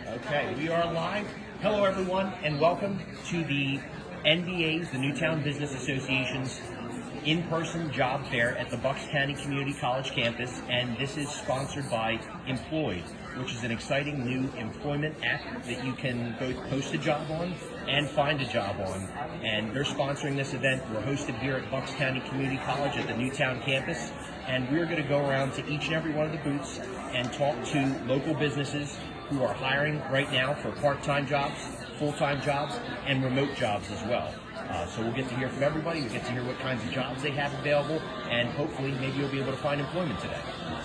Okay, we are live. Hello, everyone, and welcome to the NBA's, the Newtown Business Association's in-person job fair at the Bucks County Community College campus, and this is sponsored by EmployD, which is an exciting new employment app that you can both post a job on and find a job on. And they're sponsoring this event. We're hosted here at Bucks County Community College at the Newtown campus, and we're going to go around to each and every one of the booths and talk to local businesses who are hiring right now for part-time jobs, full-time jobs, and remote jobs as well. So we'll get to hear from everybody. We'll get to hear what kinds of jobs they have available, and hopefully maybe you'll be able to find employment today.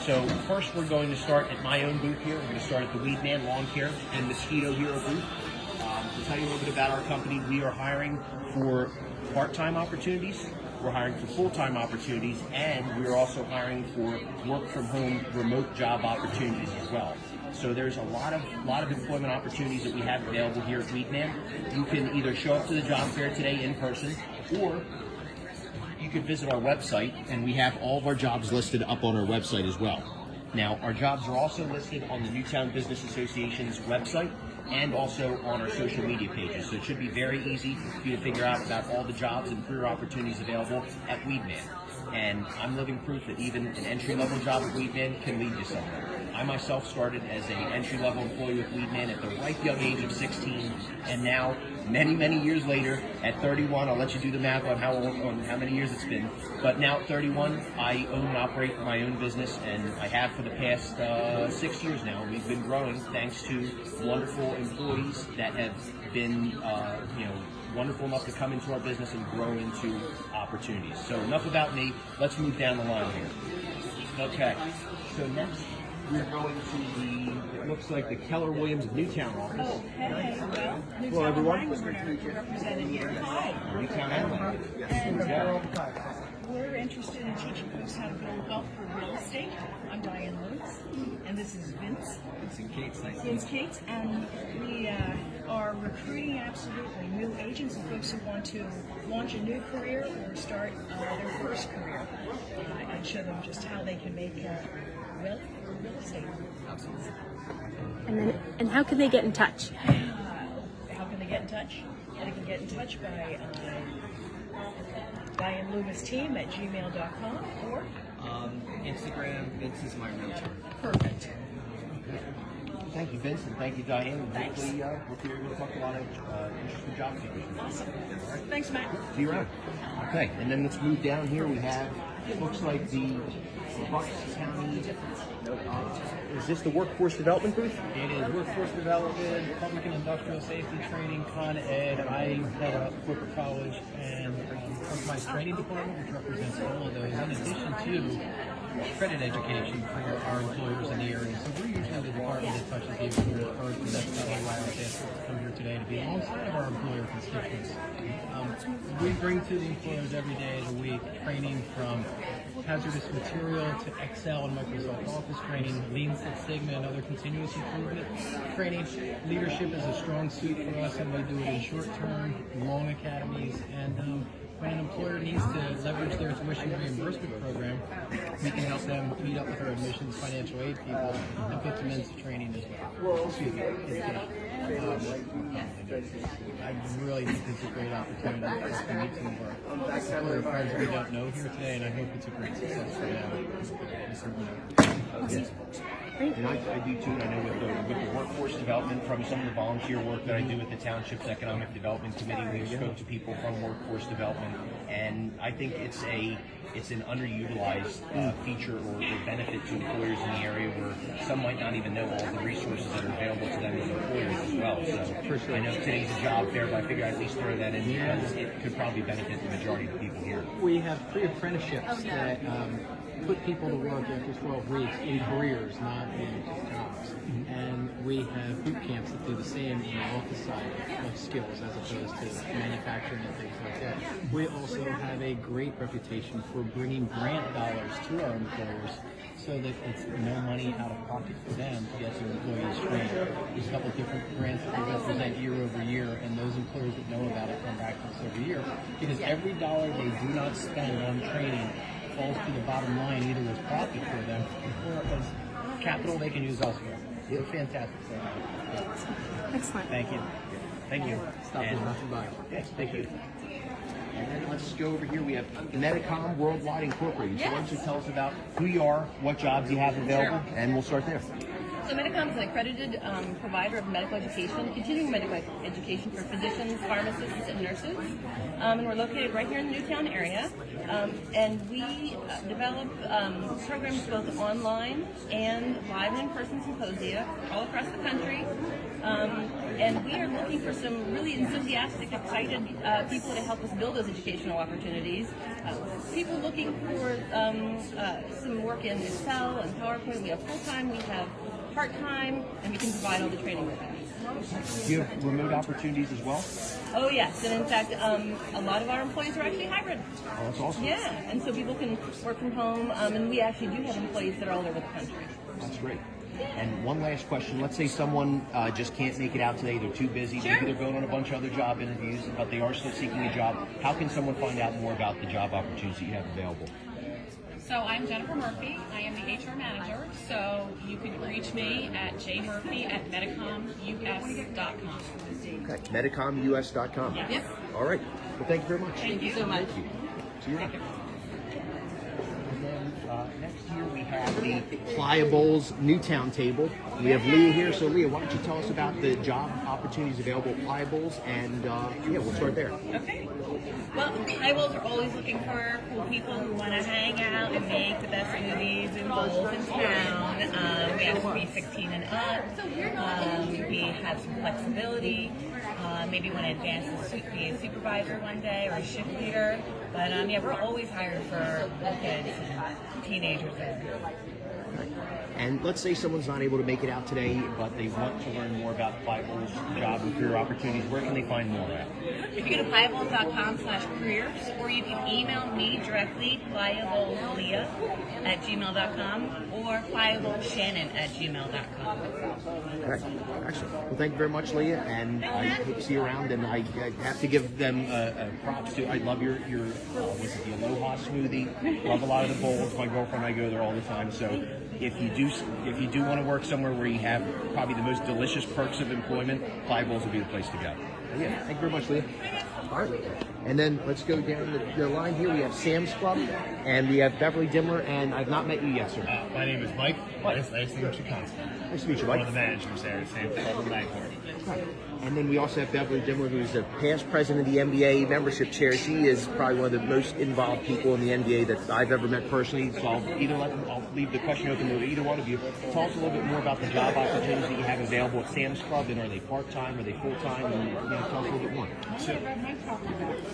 So first we're going to start at my own booth here. We're going to start at the Weed Man Lawn Care and Mosquito Hero booth. To tell you a little bit about our company, we are hiring for part-time opportunities, we're hiring for full-time opportunities, and we're also hiring for work-from-home remote job opportunities as well. So there's a lot of employment opportunities that we have available here at Weedman. You can either show up to the job fair today in person, or you could visit our website, and we have all of our jobs listed up on our website as well. Now, our jobs are also listed on the Newtown Business Association's website and also on our social media pages. So it should be very easy for you to figure out about all the jobs and career opportunities available at Weedman. And I'm living proof that even an entry-level job at Weedman can lead to somewhere. I myself started as an entry-level employee with Weedman at the ripe young age of 16, and now, many years later, at 31, I'll let you do the math on how many years it's been, but now at 31, I own and operate my own business, and I have for the past 6 years now. We've been growing thanks to wonderful employees that have been, wonderful enough to come into our business and grow into opportunities. So enough about me. Let's move down the line here. Okay, so next we're going to it looks like the Keller Williams Newtown office. Oh, hey, well, Hello, everyone. Represented here. Hi. Newtown Analyst. And we're interested in teaching folks how to build wealth for real estate. I'm Diane Lewis, and this is Vince. Vince Cates, and we are recruiting absolutely new agents and folks who want to launch a new career or start their first career, and show them just how they can make wealth for real estate. And how can they get in touch? How can they get in touch? They can get in touch by Diane Lewis team at gmail.com or Instagram. Vince is my realtor. perfect. Thank you, Vince, and thank you, Diane. Thanks. Hopefully, we're going to talk a lot of interesting job seekers. Awesome. Thanks, Matt. See you around. Okay, and then let's move down here. We have, it looks like the Bucks County, is this the workforce development booth? It is workforce development, public and industrial safety training, Con Ed. I head up corporate college and my training department, which represents all of those, in addition to credit education for our employers in the area. So we're usually the department that touches the employer first, and that's probably why I was asked to come here today to be alongside of our employer constituents. We bring to the employers every day of the week training from hazardous material to Excel and Microsoft Office training, Lean Six Sigma and other continuous improvement training. Leadership is a strong suit for us, and we do it in short-term, long academies. And when an employer needs to leverage their tuition reimbursement program, we can help them meet up with our admissions financial aid people and put them into training as well. Excuse me, I really think it's a great opportunity for us to meet some of our employer friends that we don't know here today, and I hope it's a great success for them. Yes. And I do too, and I know with the workforce development, from some of the volunteer work that I do with the Township's Economic Development Committee, we spoke to people from workforce development, and I think it's an underutilized feature or benefit to employers in the area where some might not even know all the resources that are available to them as employers as well. So I know today's a job fair, but I figure I'd at least throw that in because it could probably benefit the majority of the people here. We have pre-apprenticeships that put people to work after 12 weeks in careers, not in jobs. And we have boot camps that do the same in the office side of skills as opposed to manufacturing and things like that. We also have a great reputation for bringing grant dollars to our employers so that it's no money out of pocket for them to get their employees trained. There's a couple of different grants that we represent year over year, and those employers that know about it come back to us every year because every dollar they do not spend on training falls to the bottom line either as profit for them or as capital they can use elsewhere. You look fantastic. Excellent. Thank you. Thank you. Stop And- and nothing by. Yes, thank you. And then let's go over here. We have MediCom Worldwide Incorporated. So why don't you tell us about who you are, what jobs you have available, and we'll start there. So MediCom is an accredited provider of medical education, continuing medical education for physicians, pharmacists, and nurses. And we're located right here in the Newtown area. And we develop programs both online and live and in-person symposia all across the country. And we are looking for some really enthusiastic, excited people to help us build those educational opportunities. People looking for some work in Excel and PowerPoint. We have full-time, we have part-time, and we can provide all the training with it. Do you have remote opportunities as well? Oh yes, and in fact, a lot of our employees are actually hybrid. Oh, that's awesome. Yeah, and so people can work from home, and we actually do have employees that are all over the country. That's great. And one last question. Let's say someone just can't make it out today. They're too busy. Sure. Maybe they're going on a bunch of other job interviews, but they are still seeking a job. How can someone find out more about the job opportunities that you have available? So I'm Jennifer Murphy. I am the HR manager. So you can reach me at jmurphy@medicomus.com. Okay. MediComUS.com. Yes. All right. Well, thank you very much. Thank you so much. See you around. And then next here we have the Playa Bowls Newtown table. We have Leah here. So Leah, why don't you tell us about the job opportunities available at Playa Bowls, and yeah, we'll start there. Okay. Well, Playa Bowls are always looking for cool people who want to hang out and make the best smoothies and bowls in town. We have to be 16 and up. We have some flexibility. Maybe want to advance to be a supervisor one day or a shift leader. But yeah, we're always hired for kids and teenagers there. And let's say someone's not able to make it out today, but they want to learn more about Playa Bowls job and career opportunities. Where can they find more at? If you go to playabowls.com/careers, or you can email me directly, playabowlsleah@gmail.com or playabowlshannon@gmail.com. Okay, excellent. Well, thank you very much, Leah, and I hope to see you around. And I have to give them props too. I love your was it the Aloha smoothie? Love a lot of the bowls. My girlfriend and I go there all the time. So if you do want to work somewhere where you have probably the most delicious perks of employment, Playa Bowls will be the place to go. But yeah, thank you very much, Leah. All right. And then let's go down the line here. We have Sam's Club, and we have Beverly Dimler, and I've not met you yet, sir. My name is Mike. Nice to meet you, Constance. Nice to meet you, One Mike. of the managers there at Sam's Club in Bangor. And then we also have Beverly Dimler, who's the past president of the NBA membership chair. She is probably one of the most involved people in the NBA that I've ever met personally. So I'll leave the question open to either one of you. Tell us a little bit more about the job opportunities that you have available at Sam's Club, and are they part-time, are they full-time, and tell us a little bit more.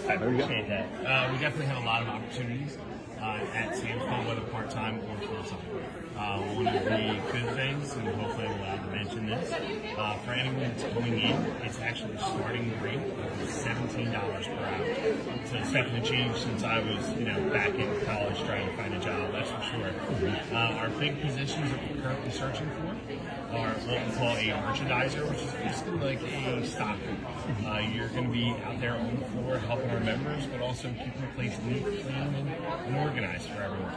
I appreciate that. We definitely have a lot of opportunities at Sam's Club, whether part-time or full-time. One of the good things, and hopefully I'm allowed to mention this, for anyone that's coming in, it's actually starting rate of $17 per hour. So it's definitely changed since I was, back in college trying to find a job, that's for sure. Our big positions that we're currently searching for are what we call a merchandiser, which is basically like a stocker. You're going to be out there on the floor helping our members, but also keeping the place neat, clean, and organized for everyone.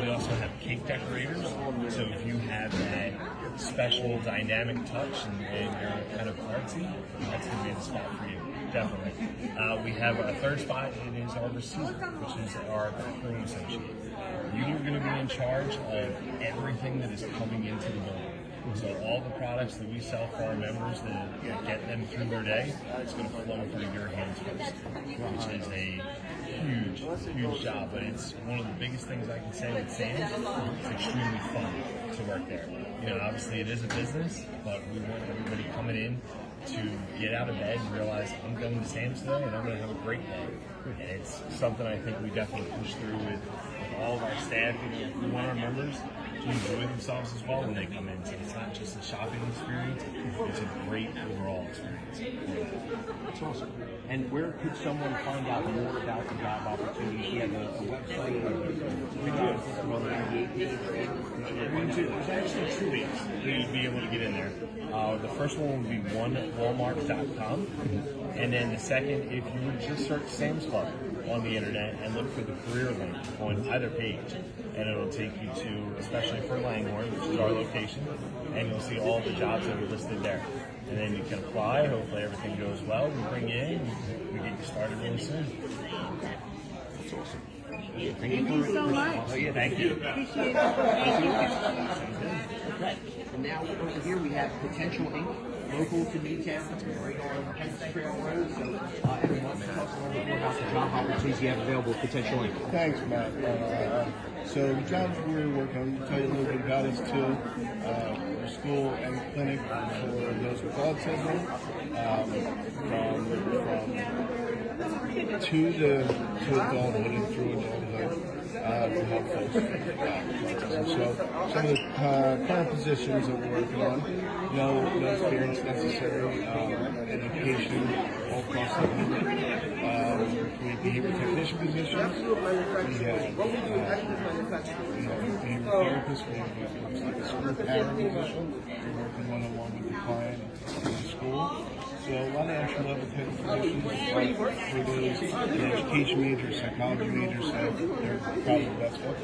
We also have cake decorators, so if you have that special dynamic touch and you're kind of artsy, that's going to be the spot for you, definitely. We have a third spot, it is our receiver, which is our backroom associate. You're going to be in charge of everything that is coming into the building. So all the products that we sell for our members that get them through their day, it's going to flow through your hands first, which is a huge job. But it's one of the biggest things I can say with Sam's. It's extremely fun to work there. Obviously it is a business, but we want everybody coming in to get out of bed and realize I'm going to Sam's today and I'm going to have a great day. And it's something I think we definitely push through with all of our staff. We want our members to enjoy themselves as well when they come in. So it's not just a shopping experience, it's a great overall experience. That's awesome. And where could someone find out more about the job opportunities? We have a website. We do. There's actually 2 weeks you'd be able to get in there. The first one would be onewalmart.com. And then the second, if you would just search Sam's Club on the internet and look for the career link on either page, and it'll take you to, especially for Langhorne, which is our location, and you'll see all the jobs that are listed there. And then you can apply. Hopefully everything goes well. We bring you in. We get you started really soon. That's awesome. Thank you so much. Oh, yeah, thank you. Appreciate it. Okay. And now over here we have Potential Inc., local to Newtown, right on Penn Trail Road. So everyone, tell us a little bit more about the job opportunities you have available with Potential Inc. Thanks, Matt. So the jobs we're working on, I'll tell you a little bit about us too. School and clinic for those with autism, to adulthood and through adulthood. To help folks with autism. So some of the current positions that we're working on, no experience necessary, education all across the board. We have behavior technician positions. We have behavior therapists. We have like a school parent position. We're working one-on-one with the client in the school. So a lot of entry-level type of positions for those in education majors, psychology majors, so they're probably the best fit.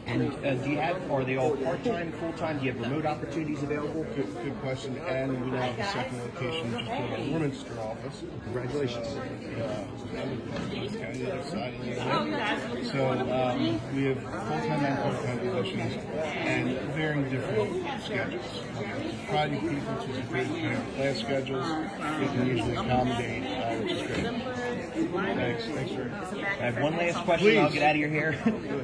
And do you have, are they all part-time, full-time? Do you have remote opportunities available? Good question. And we now have a second location, just built a Warminster office. Congratulations. So we have full-time and part-time positions and varying different schedules. Friday people to different class schedules. We can usually accommodate, which is great. Thanks, sir. I have one last question. Please. I'll get out of your hair.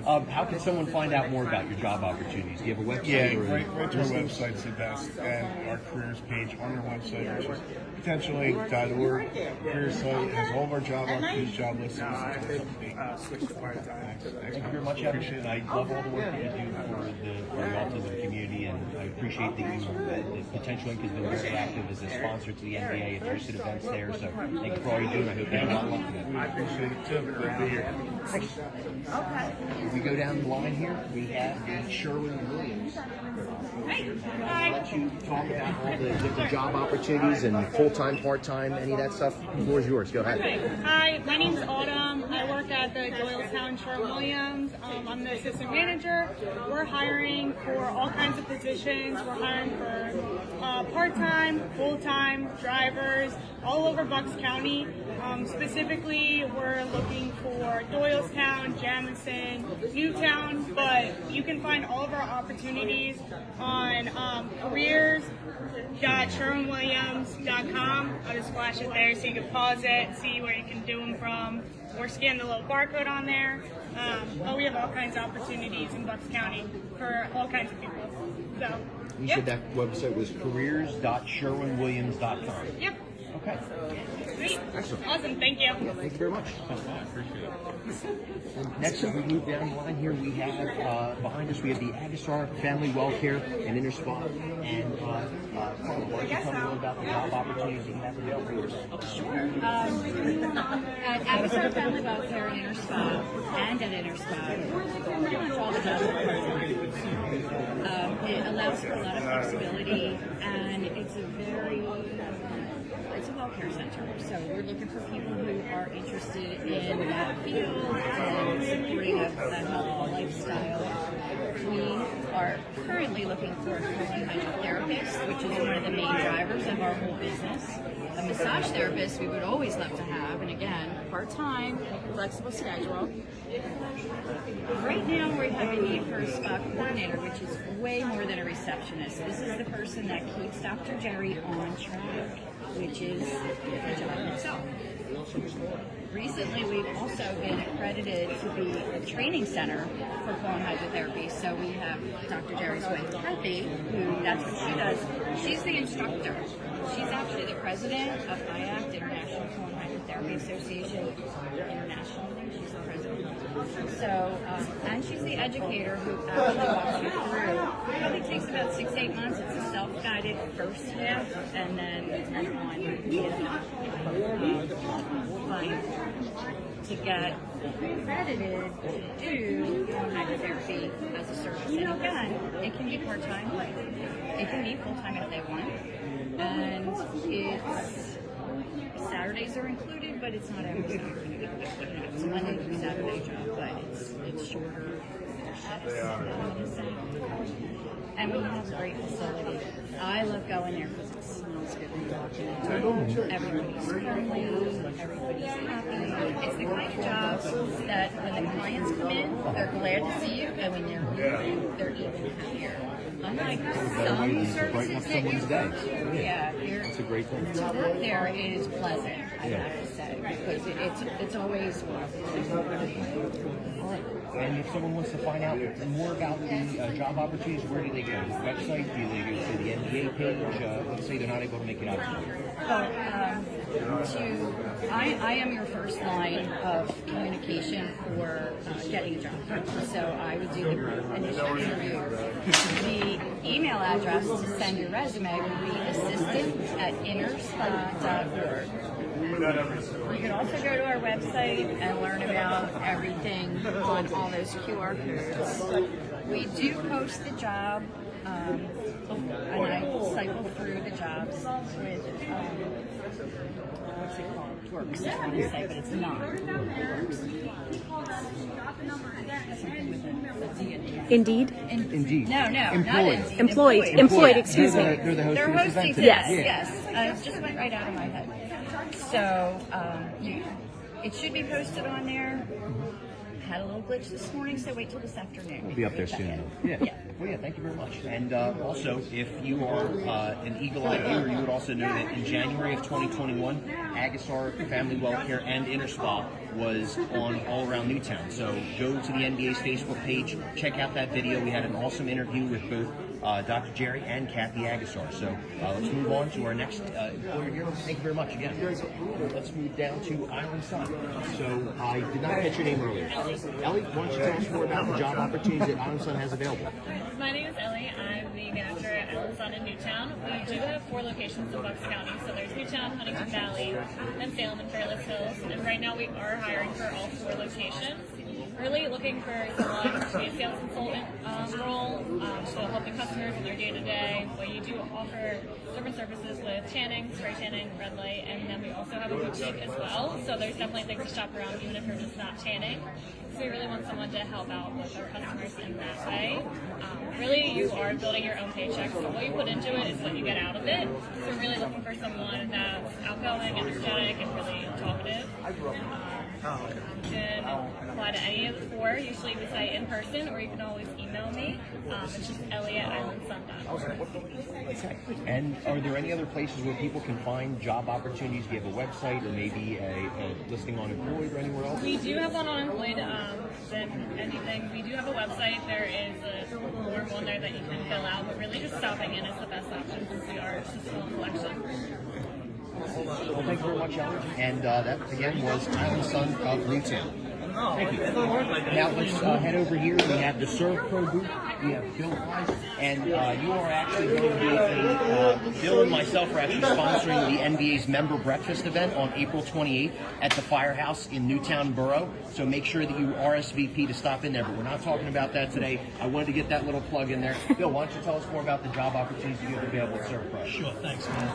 How can someone find out more about your job opportunities? Do you have a website? Yeah, or right to our website's the best, and our careers page on our website, which is potentialinc.org. Careers site has all of our job opportunities, job listings. Thank you very much, Evan. And I love all the work that you do for the autism community, and I appreciate that Potential Inc. has been very active as a sponsor to the NBA and hosted events there. So thank you for all you're doing. I hope you have a lot of luck with it. I appreciate it too. Great to be here. Okay. If we go down the line here, we have the Sherwin Williams. Hi. Let you talk about all the different job opportunities and full-time, part-time, any of that stuff. The floor is yours. Go ahead. Hi, my name's Autumn. I work at the Doylestown Sherwin Williams. I'm the assistant manager. We're hiring for all kinds of positions. We're hiring for part-time, full-time, drivers, all over Bucks County. Specifically, we're looking for Doylestown, Jamison, Newtown, but you can find all of our opportunities on careers.sherwinwilliams.com. I'll just flash it there so you can pause it, see where you can do them from, or scan the little barcode on there. But we have all kinds of opportunities in Bucks County for all kinds of people. So, You said that website was careers.sherwinwilliams.com. Yep. Okay. Sweet. Excellent. Awesome. Thank you. Thank you very much. And next, as we move down the line here, we have behind us we have the Agasar Family Welcare and InnerSpa. And Carla, why don't you tell me a little about the job opportunities that you have available? At Agasar Family Welcare and InnerSpa and at InnerSpa, pretty much all the jobs are part-time. It allows for a lot of flexibility, and it's a welfare center. So we're looking for people who are interested in that field and supporting a healthy lifestyle. We are currently looking for a colon hydrotherapist, which is one of the main drivers of our whole business. A massage therapist we would always love to have, and again, part-time, flexible schedule. Right now we have a need for a spa coordinator, which is way more than a receptionist. This is the person that keeps Dr. Jerry on track, which is the job itself. Recently, we've also been accredited to be a training center for colon hydrotherapy. So we have Dr. Jerry's wife, Kathy, who that's what she does. She's the instructor. She's actually the president of IACT, International Colon Hydrotherapy Association. Internationally, she's the president. So, and she's the educator who actually walks you through. It probably takes about 6 to 8 months. It's a self-guided first half, and then on to get accredited to do hydrotherapy as a service. And again, it can be part-time, it can be full-time if they want, and it's Saturdays are included, but it's not every Saturday. It's a Monday through Saturday job, but it's shorter shifts. And we have a great facility. I love going there because it smells good when you walk in. Everybody's friendly, everybody's happy. It's the kind of job that when the clients come in, they're glad to see you, and when they're leaving, they're even happier. Unlike some services that you go to, It's a great thing. there is pleasant, I have to say, because it's always All right. And if someone wants to find out more about the job opportunities, where do they go? The website? Do they go to the NDA page? Let's say they're not able to make it out. I am your first line of communication for getting a job. So I would do the initial interview. The email address to send your resume would be assistant@InnerSpa.org. You can also go to our website and learn about everything on all those QR codes. We do post the job, and I cycle through the jobs with, what's it called? Works, I want to say, but it's not. Works. Something with a D. Indeed? Indeed. No, not Employed. Indeed. Employed, excuse me. They're the host They're of this hosting event today. today. Yes. It just went right out of my head. So it should be posted on there. Had a little glitch this morning, so wait till this afternoon. We'll be up there soon. Yeah. Well, yeah, thank you very much. And also, if you are an eagle-eyed viewer, you would also know that in January of 2021, Agasar, Family Welcare, and InnerSpa was on all around Newtown. So go to the NDA's Facebook page, check out that video. We had an awesome interview with both Dr. Jerry and Kathy Agasar. So let's move on to our next employer here. Thank you very much again. Let's move down to Island Sun. So I did not catch your name earlier. Ellie, why don't you tell us more about the job opportunities that Island Sun has available? My name is Ellie. I'm the manager at Island Sun in Newtown. We do have 4 locations in Bucks County. So there's Newtown, Huntington Valley, and Salem and Fairless Hills. And right now we are hiring for all 4 locations. Really looking for someone to be a sales consultant role, so helping customers in their day-to-day. We do offer different services with tanning, spray tanning, red light, and then we also have a boutique as well. So there's definitely things to shop around even if you're just not tanning. So we really want someone to help out with our customers in that way. Really, you are building your own paycheck, so what you put into it is what you get out of it. So we're really looking for someone that's outgoing, energetic, and really talkative. You can apply to any of the 4. Usually we say in person, or you can always email me. It's just Ellie@islandsun.org. Okay. And are there any other places where people can find job opportunities? Do you have a website or maybe a listing on Employed or anywhere else? We do have one on Employed. Than anything, we do have a website. There is a form on there that you can fill out, but really just stopping in is the best option since we are just a small collection. Well, thank you very much, Ellen. And that, again, was Island Sun of Newtown. Thank you. Now, let's head over here. We have the ServPro booth. We have Bill Wise. And you are actually going to be, Bill and myself are actually sponsoring the NBA's member breakfast event on April 28th at the Firehouse in Newtown Borough. So make sure that you RSVP to stop in there. But we're not talking about that today. I wanted to get that little plug in there. Bill, why don't you tell us more about the job opportunities you have available at ServPro? Sure, thanks, man.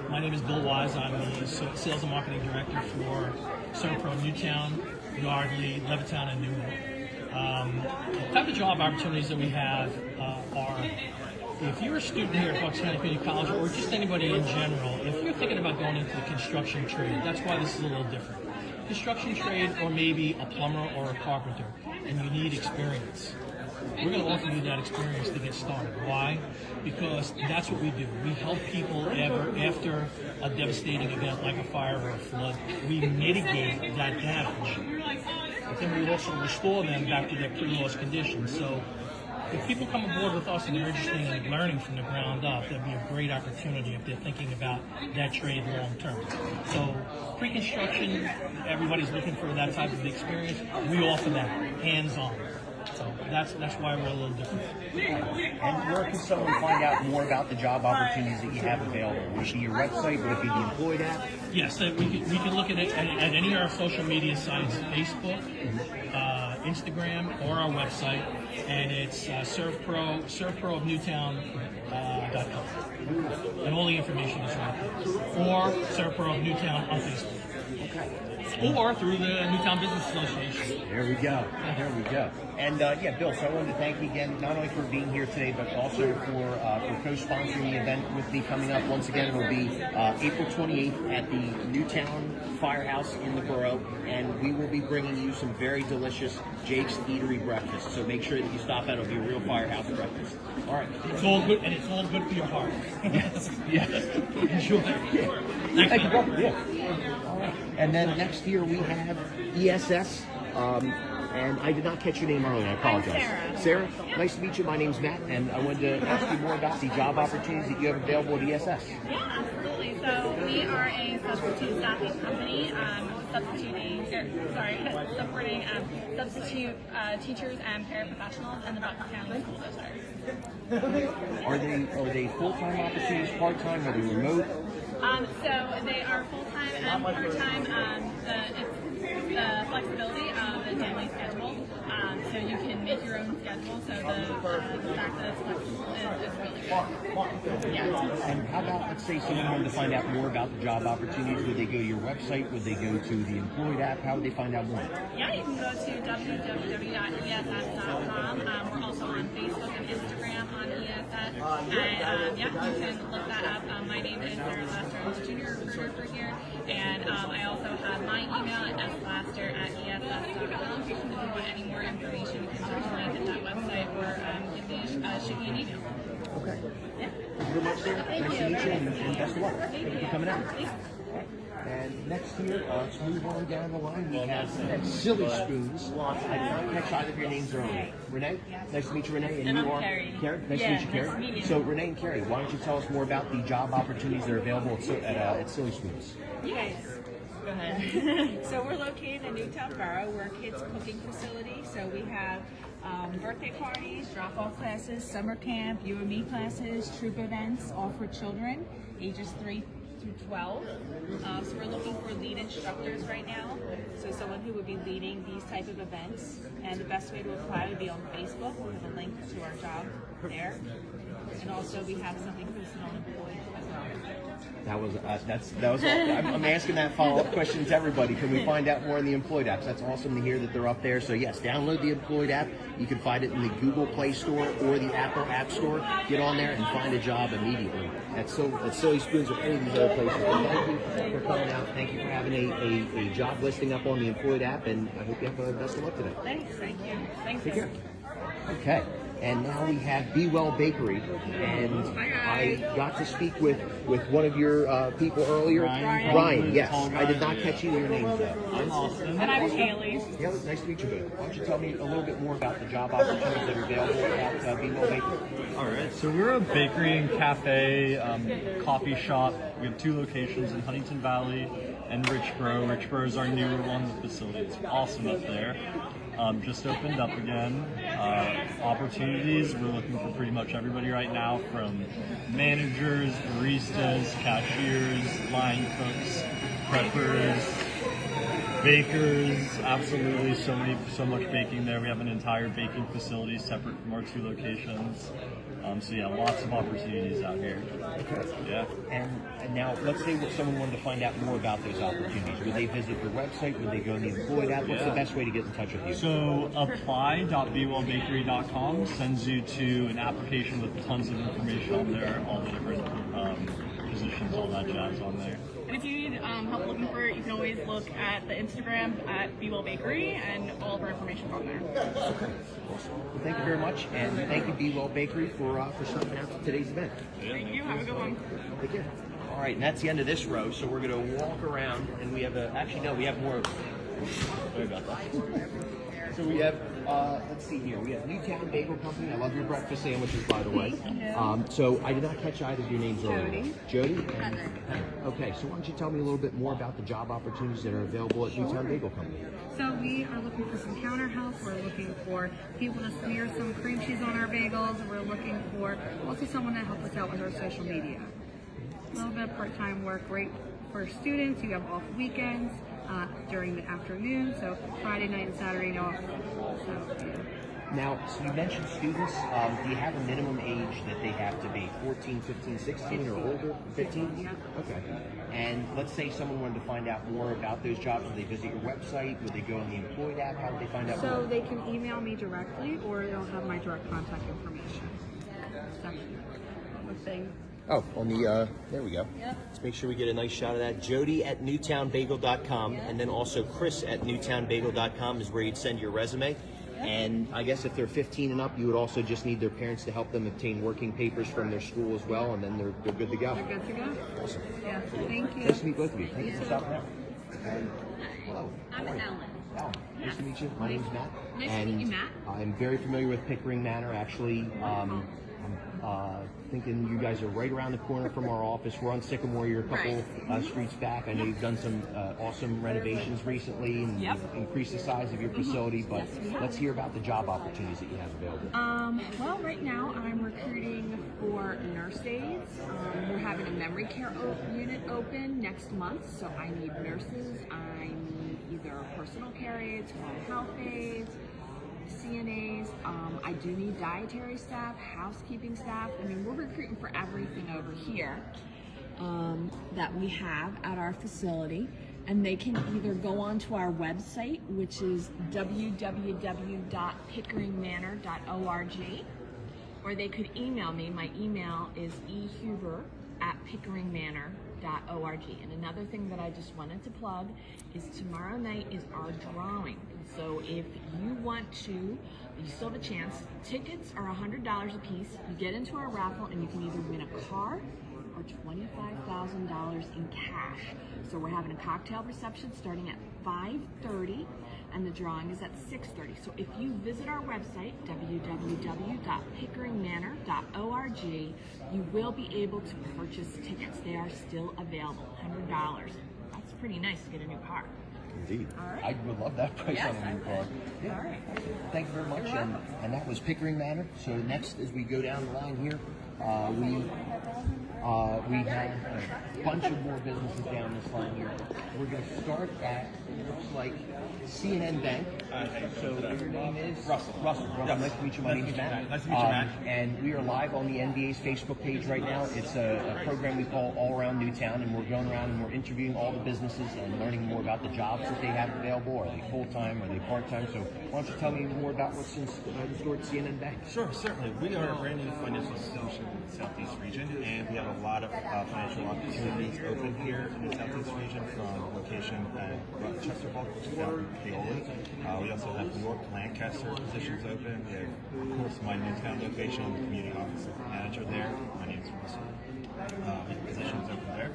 My name is Bill Wise. I'm the Sales and Marketing Director for ServPro Newtown, Yardley, Levittown, and Newton. The type of job opportunities that we have are, if you're a student here at Bucks County Community College, or just anybody in general, if you're thinking about going into the construction trade, that's why this is a little different. Construction trade, or maybe a plumber or a carpenter, and you need experience. We're going to offer you that experience to get started. Why? Because that's what we do. We help people after a devastating event like a fire or a flood. We mitigate that damage. But then we also restore them back to their pre-loss condition. So if people come aboard with us and they're interested in learning from the ground up, that'd be a great opportunity if they're thinking about that trade long term. So pre-construction, everybody's looking for that type of experience. We offer that, hands-on. So that's why we're a little different. And where can someone find out more about the job opportunities that you have available? Would it be your website? Would it be the Employed app? Yes, we can look at it at any of our social media sites, Facebook, Instagram, or our website, and it's ServPro of Newtown.com. And all the information is right there. Or ServPro of Newtown on Facebook. Okay. or through the Newtown Business Association. There we go. There we go. And yeah, Bill, so I wanted to thank you again, not only for being here today, but also for co-sponsoring the event with me coming up. Once again, it will be April 28th at the Newtown Firehouse in the borough, and we will be bringing you some very delicious Jake's Eatery breakfast. So make sure that you stop at. It'll be a real firehouse breakfast. All right. It's all good, and it's all good for your heart. Yes. Yes. Enjoy. Thank you, brother. Yeah. All right. And then next year we have ESS. And I did not catch your name earlier. I apologize. I'm Sarah, nice to meet you. My name's Matt, and I wanted to ask you more about the job opportunities that you have available at ESS. Yeah, absolutely. So we are a substitute staffing company, supporting substitute teachers and paraprofessionals in the Bucks County School District. Are they full-time opportunities, part-time? Are they remote? So they are full-time and part-time. It's the flexibility of the daily schedule. So you can make your own schedule. So the fact that it's flexible is really good. Yeah. And how about, let's say someone wanted to find out more about the job opportunities. Would they go to your website? Would they go to the EmployD app? How would they find out more? Yeah, you can go to www.ess.com. We're also on Facebook and Instagram on ESS. And yeah, you can look that up. My name is Sarah Laster, junior recruiter for here. And I also have my email at slaster@ess.com. If you want any more information, you can certainly hit that website or shoot me an email. Okay. Yeah. Thank you very much, Sarah. Nice to meet you, and best of luck. Thank you for coming out. And next year, let's move on down the line. We have Silly Spoons. I did not catch either of your names earlier. Renee, nice to meet you, Renee. And you are Carrie. Carrie. Nice to meet you, Carrie. Nice to meet you. So, Renee and Carrie, why don't you tell us more about the job opportunities that are available at Silly Spoons? Yes. Go ahead. So we're located in Newtown Borough. We're a kids cooking facility. So we have birthday parties, drop-off classes, summer camp, you and me classes, troop events, all for children, ages 3 through 12. So we're looking for lead instructors right now. So someone who would be leading these type of events. And the best way to apply would be on Facebook. We have a link to our job there. And also we have something posted on Employed as well. That was. I'm asking that follow-up question to everybody. Can we find out more in the EmployD apps? That's awesome to hear that they're up there. So yes, download the EmployD app. You can find it in the Google Play Store or the Apple App Store. Get on there and find a job immediately. That's Silly Spoons or any of these other places. But thank you for coming out. Thank you for having a job listing up on the EmployD app, and I hope you have the best of luck today. Thanks. Thank you. Thanks. Take care. Okay. And now we have Be Well Bakery, and I got to speak with one of your people earlier. Ryan, yes. I did not catch either of your names though. And I'm Haley. Yeah, nice to meet you both. Why don't you tell me a little bit more about the job opportunities that are available at Be Well Bakery? All right, so we're a bakery and cafe, coffee shop. We have 2 locations in Huntington Valley and Richboro. Richboro is our newer one. The facility is awesome up there. Just opened up again. Opportunities, we're looking for pretty much everybody right now, from managers, baristas, cashiers, line cooks, preppers, bakers, absolutely so much baking there. We have an entire baking facility separate from our 2 locations. So yeah, lots of opportunities out here. Okay. Yeah. And now, let's say someone wanted to find out more about those opportunities. Would they visit your website? Would they go in the EmployD app? What's the best way to get in touch with you? So apply.bewellbakery.com sends you to an application with tons of information on there, all the different positions, all that jazz on there. And if you need help looking for it, you can always look at the Instagram at Be Well Bakery, and all of our information is on there. Okay. Awesome. Well, thank you very much, and thank you, Be Well Bakery, for stopping out to today's event. Thank you. Have a good one. Take care. All right, and that's the end of this row, so we're going to walk around, and we have we have more. Sorry about that. So we have, let's see here, we have Newtown Bagel Company. I love your breakfast sandwiches, by the way. So I did not catch either of your names earlier. Jody? And Heather. Okay, so why don't you tell me a little bit more about the job opportunities that are available at Newtown Bagel Company? So we are looking for some counter help. We're looking for people to smear some cream cheese on our bagels. We're looking for also someone to help us out with our social media. A little bit of part-time work, great for students. You have off weekends during the afternoon, so Friday night and Saturday off. So, yeah. Now, so you mentioned students. Do you have a minimum age that they have to be? 14, 15, 16 or older? 15? Yeah. Okay. And let's say someone wanted to find out more about those jobs. Would they visit your website? Would they go on the EmployD app? How would they find out more? So they can email me directly, or they'll have my direct contact information. Oh, on the, there we go. Yep. Let's make sure we get a nice shot of that. Jody at newtownbagel.com, and then also Chris at newtownbagel.com is where you'd send your resume. And I guess if they're 15 and up, you would also just need their parents to help them obtain working papers from their school as well, and then they're good to go. They're good to go. Awesome. Yeah, thank you. Nice to meet both of you. Thank you for stopping out. And hello. I'm Ellen. Alan, nice to meet you. My name's Matt. Nice to and meet you, Matt. I'm very familiar with Pickering Manor, actually. I'm thinking you guys are right around the corner from our office. We're on Sycamore. You're a couple streets back. I know you've done some awesome renovations recently and you've increased the size of your facility, but let's hear about the job opportunities that you have available. Well, right now I'm recruiting for nurse aides. We're having a memory care unit open next month, so I need nurses. I need either personal care aides, home health aides, CNAs. I do need dietary staff, housekeeping staff. I mean, we're recruiting for everything over here that we have at our facility. And they can either go onto our website, which is www.pickeringmanor.org, or they could email me. My email is ehuber@pickeringmanor.org. And another thing that I just wanted to plug is tomorrow night is our drawing. So if you want to, you still have a chance. Tickets are $100 a piece. You get into our raffle and you can either win a car or $25,000 in cash. So we're having a cocktail reception starting at 5:30 and the drawing is at 6:30. So if you visit our website, www.pickeringmanor.org, you will be able to purchase tickets. They are still available, $100. That's pretty nice to get a new car. Indeed. All right. I would love that price on a new car. Yeah. All right. Thank you very much. And that was Pickering Manor. So next, as we go down the line here, we have a bunch of more businesses down this line here. We're going to start at, it looks like, CNN Bank. So your name is? Russell. Russell. Nice to meet you. My name is Matt. Nice to meet you, Matt. And we are live on the NBA's Facebook page right now. It's a program we call All Around Newtown, and we're going around and we're interviewing all the businesses and learning more about the jobs that they have available. Are they full-time? Are they part-time? So why don't you tell me more about what's in store at CNN Bank? Sure, certainly. We are a brand new financial institution in the Southeast region, and we have a lot of financial opportunities open here in the Southeast region, from location at Chester Hall, which is down in Paoli. We also have New York, Lancaster positions open. We have, of course, my Newtown location, the community office manager there. My name is Russell. Positions open there.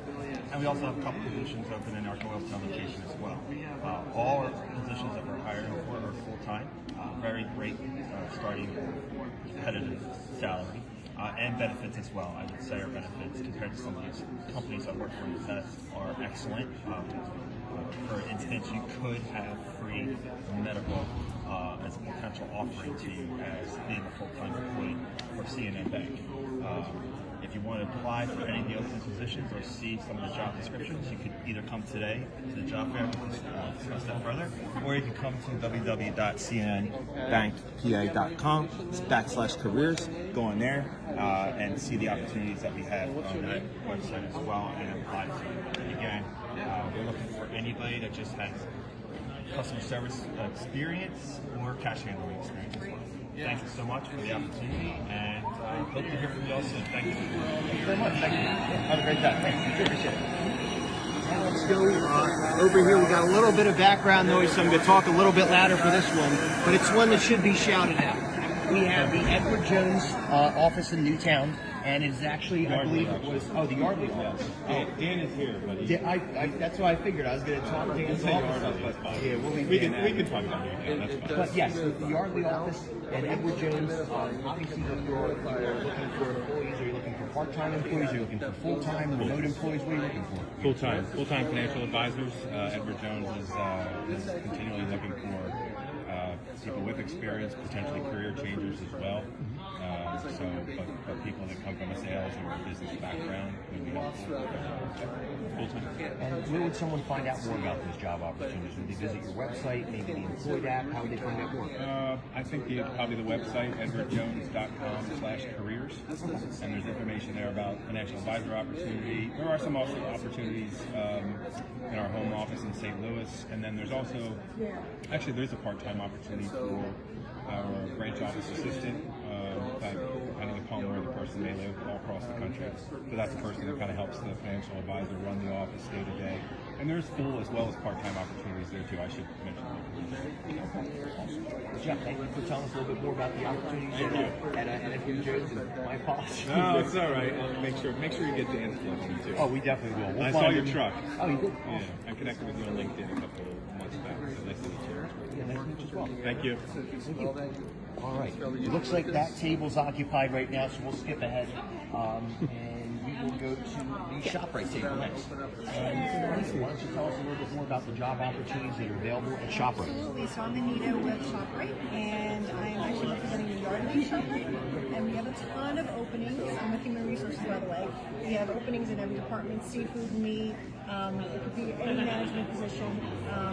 And we also have a couple positions open in our Doylestown location as well. All our positions that we're hiring for are full-time. Very great starting competitive salary. And benefits as well. I would say our benefits compared to some of these companies I work for in the past are excellent. For instance, you could have free medical as a potential offering to you as being a full-time employee for CNN Bank. If you want to apply for any of the open positions or see some of the job descriptions, you could either come today to the job fair to discuss that further, or you can come to www.cnbankpa.com/careers, go on there and see the opportunities that we have on that website as well and apply to it. Again, we're looking for anybody that just has customer service experience or cash handling experience as well. Thank you so much for the opportunity, and hope to hear from you all soon. Thank you. Thank you very much. Thank you. Have a great time. Thank you. Appreciate it. Now let's go over here. We got a little bit of background noise, so I'm going to talk a little bit louder for this one, but it's one that should be shouted out. We have the Edward Jones office in Newtown, and it's actually, I believe it was, the Yardley office. Dan is here, but that's what I figured. I was going to talk Dan's office, but yeah, we can talk about Newtown. That's fine. But yes, the Yardley office and Edward Jones, obviously you're looking for employees. Are you looking for part-time employees? Are you looking for full-time, remote employees? What are you looking for? Full-time financial advisors. Edward Jones is continually looking for people with experience, potentially career changers as well. But people that come from a sales or a business background, we have And where would someone find out more about those job opportunities? Would they visit your website, maybe the EmployD app? How would they find out more? I think probably the website, edwardjones.com/careers. And there's information there about financial advisor opportunity. There are some also opportunities in our home office in St. Louis. And then there's also, actually there's a part-time opportunity for our branch office assistant, depending upon where the person may live all across the country. So that's the person that kind of helps the financial advisor run the office day to day. And there's full as well as part-time opportunities there too. I should mention that. Jeff, thank you for telling us a little bit more about the opportunities at Edward Jones. My apologies. No, it's all right. Make sure you get to Inflection too. Oh, we definitely will. I saw your truck. Oh, you did? Yeah, I connected with you on LinkedIn a couple of months back. So nice to meet you. Yeah, nice to meet you as well. Thank you. Thank you. All right. It looks like that table's occupied right now, so we'll skip ahead. And we will go to the ShopRite table next. And Lisa, why don't you tell us a little bit more about the job opportunities that are available at ShopRite? Absolutely. So I'm Anita with ShopRite, and I'm actually representing the yard of ShopRite. And we have a ton of openings. I'm with Human Resources, by the way. We have openings in every department: seafood, meat. It could be any management position,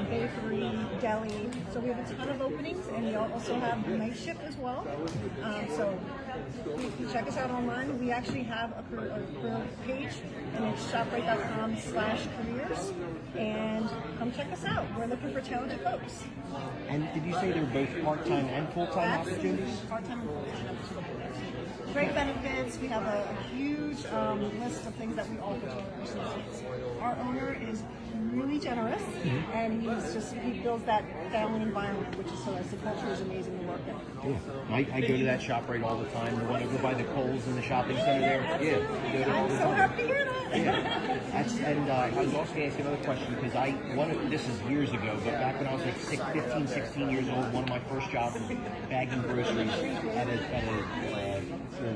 bakery, deli. So we have a ton of openings, and we also have night shift as well. So you can check us out online. We actually have a career page, and it's shoprite.com/careers. And come check us out. We're looking for talented folks. And did you say they're both part-time and full-time opportunities? Part-time and full-time opportunities. Great benefits. We have a huge list of things that we offer to our associates. Our owner is really generous, and he builds that family environment, which is so nice. The culture is amazing to work in. Yeah. I go to that ShopRite all the time. The one over by the Kohl's in the shopping center there. Yeah. I'm so happy to hear that. I was also going to ask another question because this is years ago, but back when I was like 15, 16 years old, one of my first jobs was bagging groceries at a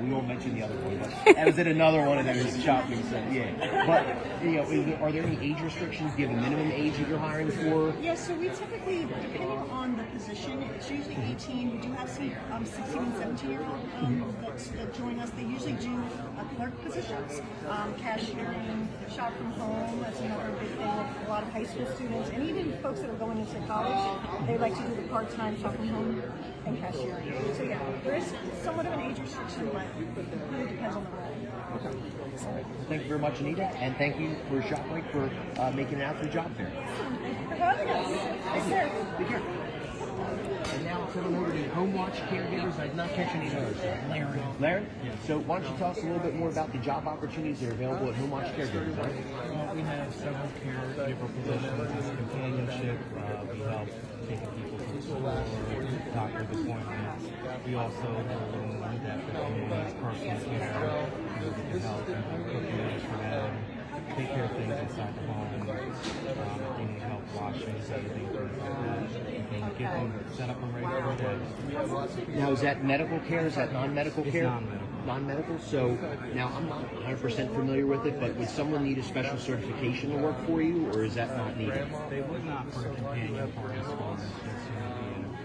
we won't mention the other one, but that was at another one of those shopping centers. Yeah. But, are there any age restrictions? Do you have a minimum age that you're hiring for? Yeah, so we typically, depending on the position, it's usually 18. We do have some 16 and 17-year-olds that join us. They usually do clerk positions, cashiering, shop from home. That's another big thing with a lot of high school students. And even folks that are going into college, they like to do the part-time shop from home and cashiering. So yeah, there is somewhat of an age restriction, but it really depends on the role. Okay. Thank you very much, Anita, and thank you for ShopRite for making it out to the job fair. Thank you for having us. Yes, sir. Take care. And now it's over to Homewatch caregivers. I did not catch any of those. Larry? Yeah. So why don't you tell us a little bit more about the job opportunities that are available at Homewatch caregivers, right? We have several caregiver positions, companionship. We help taking people to school or doctor's appointments. We also do that for someone's personal care. We can help cook meals for them, take care of things inside the home. They need help washing, everything, things like that. And get them set up and ready for the day. Now, is that medical care? Is that non-medical care? It's non-medical. Non-medical? So, now I'm not 100% familiar with it, but would someone need a special certification to work for you, or is that not needed? They would not for the companion part as far as just being,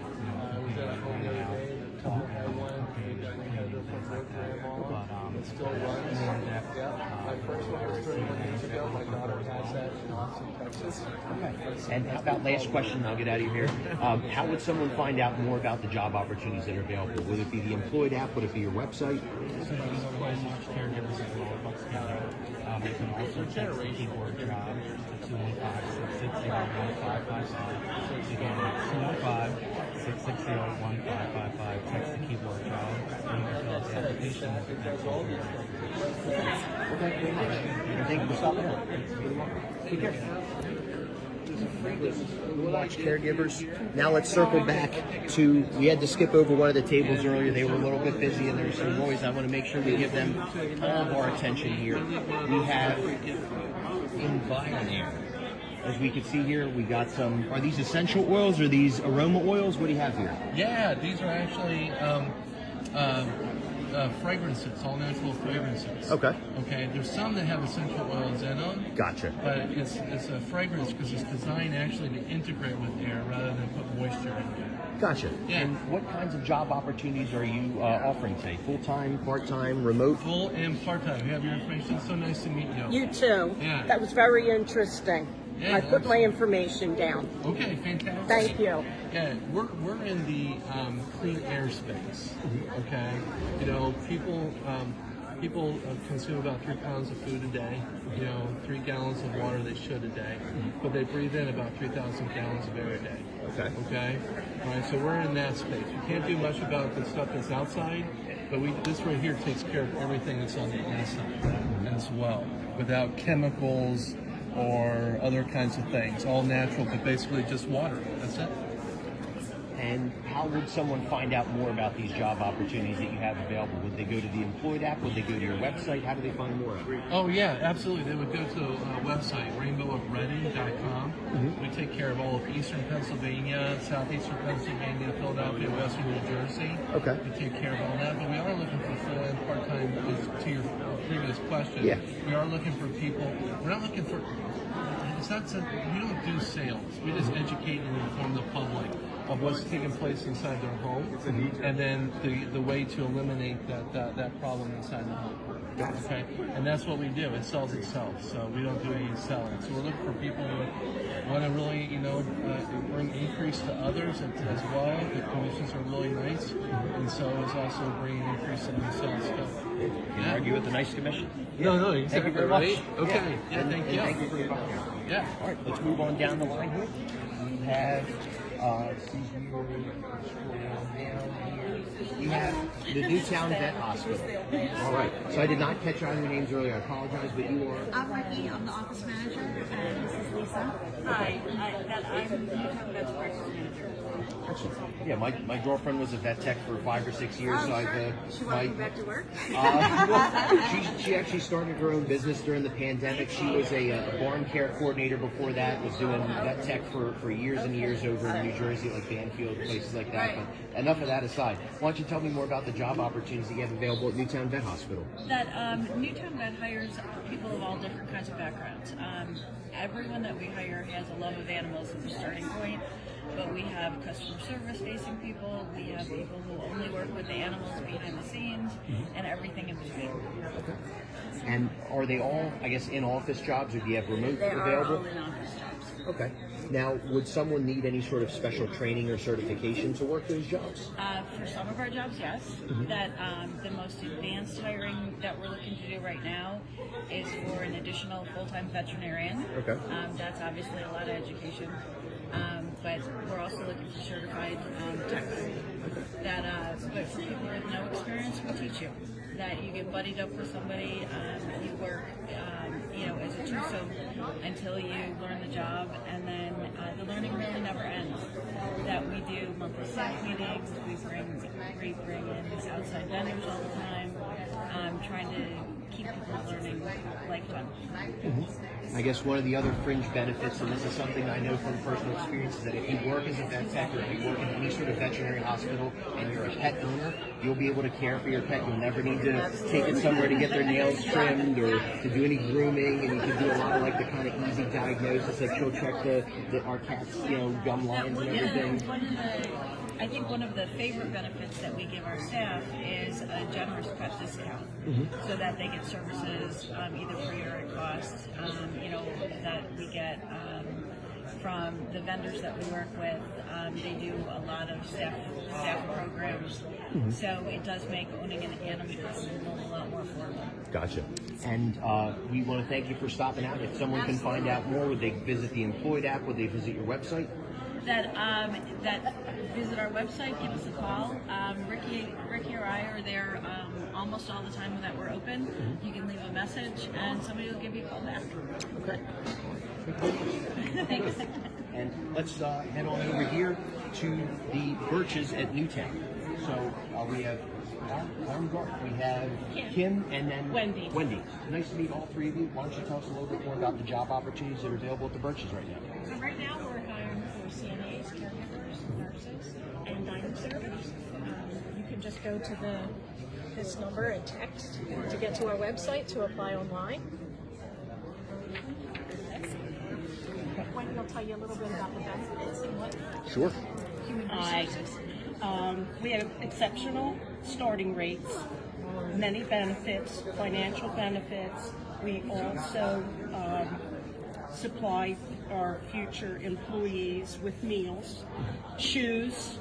companion running out, talking, cooking, cleaning, things like that. But it's still more in depth. Okay. And how about last question, and I'll get out of here. How would someone find out more about the job opportunities that are available? Would it be the EmployD app? Would it be your website? So you can Homewatch caregivers as well, Bucks County. You can also check the keyboard job to 215-660-1555. Again, that's 215-660-1555. Text the keyboard job, and you can fill out the application. Okay, thank you for stopping out. Take care. Watch caregivers. Now let's circle back to, we had to skip over one of the tables earlier. They were a little bit busy and there's some noise. I want to make sure we give them all of our attention here. We have Environaire. As we can see here, we got some, are these essential oils or these aroma oils? What do you have here? Yeah, these are actually fragrances, all natural fragrances. Okay. Okay, there's some that have essential oils in them. Gotcha. But it's a fragrance because it's designed actually to integrate with air rather than put moisture in there. Gotcha. Yeah. And what kinds of job opportunities are you offering today? Full-time, part-time, remote? Full and part-time. We have your information. So nice to meet you. You too. Yeah. That was very interesting. Yeah, I put my information down. Okay, fantastic. Thank you. Yeah, we're in the clean air space. Okay, you know, people consume about 3 pounds of food a day. You know, 3 gallons of water they should a day, but they breathe in about 3,000 gallons of air a day. Okay. Okay. All right. So we're in that space. We can't do much about the stuff that's outside, but this right here takes care of everything that's on the inside as well, without chemicals or other kinds of things, all natural, but basically just water. That's it. And how would someone find out more about these job opportunities that you have available? Would they go to the EmployD app? Would they go to your website? How do they find more? Oh yeah, absolutely. They would go to our website, rainbowofreading.com. We take care of all of Eastern Pennsylvania, Southeastern Pennsylvania, Philadelphia, Western New Jersey. Okay. We take care of all that, but we are looking for full and part-time, to your previous question. Yeah. We are looking for people, we're not looking for, it's not, we don't do sales. We just educate and inform the public of what's taking place inside their home, and then the way to eliminate that problem inside the home. Okay, and that's what we do. It sells itself, so we don't do any selling. So we're looking for people who want to really, you know, bring increase to others as well. The commissions are really nice, and so it's also bringing increase to themselves. Can you argue with a nice commission? No, Thank you very much. Okay, Yeah, and, thank and you. thank you for your time. Yeah. All right, let's move on down the line here. We have, we have the Newtown Vet Hospital. All right. So I did not catch on your names earlier. I apologize, but you are. I'm Ricky. I'm the office manager, and this is Lisa. Hi. I'm the Newtown Vet's practice manager. Excellent. Yeah, my girlfriend was a vet tech for 5 or 6 years. So I've She wants to go back to work? she actually started her own business during the pandemic. She was a barn care coordinator before that. Was doing vet tech for years and years over in New Jersey, like Banfield, places like that. Right. But enough of that aside. Why don't you tell me more about the job opportunities that you have available at Newtown Vet Hospital? That Newtown Vet hires people of all different kinds of backgrounds. Everyone that we hire has a love of animals as a starting point, but we have customer service facing people, we have people who only work with the animals behind the scenes, and everything in between. Okay. And are they all, I guess, in-office jobs, or do you have remote They available? are all in-office jobs. Okay. Now, would someone need any sort of special training or certification to work those jobs? For some of our jobs, yes. That the most advanced hiring that we're looking to do right now is for an additional full-time veterinarian. Okay. That's obviously a lot of education. But we're also looking for certified techs. But for people with no experience, we teach you. That you get buddied up with somebody, you work, as a twosome until you learn the job, and then the learning really never ends. That we do monthly staff meetings, we bring in these outside vendors all the time, trying to keep people learning lifetime. I guess one of the other fringe benefits, and this is something I know from personal experience, is that if you work as a vet tech or if you work in any sort of veterinary hospital and you're a pet owner, you'll be able to care for your pet. You'll never need to take it somewhere to get their nails trimmed or to do any grooming, and you can do a lot of like the kind of easy diagnosis, like she'll check our cat's gum lines and everything. I think one of the favorite benefits that we give our staff is a generous pet discount, so that they get services either free or at cost. That we get from the vendors that we work with. They do a lot of staff programs, so it does make owning an animal a lot more affordable. Gotcha. And we want to thank you for stopping out. If someone can find out more, would they visit the EmployD app? Would they visit your website? That visit our website, give us a call. Ricky or I are there almost all the time that we're open. You can leave a message, and somebody will give you a call back. Okay. Thanks. And let's head on over here to the Birches at Newtown. So we have we have Kim and then Wendy. Nice to meet all three of you. Why don't you tell us a little bit more about the job opportunities that are available at the Birches right now? So right now we're hiring for CNAs, caregivers, nurses, and dining servers. You can just go to this number and text to get to our website to apply online. Wendy will tell you a little bit about the benefits and what Sure. you We have exceptional starting rates, many benefits, financial benefits. We also supply our future employees with meals, shoes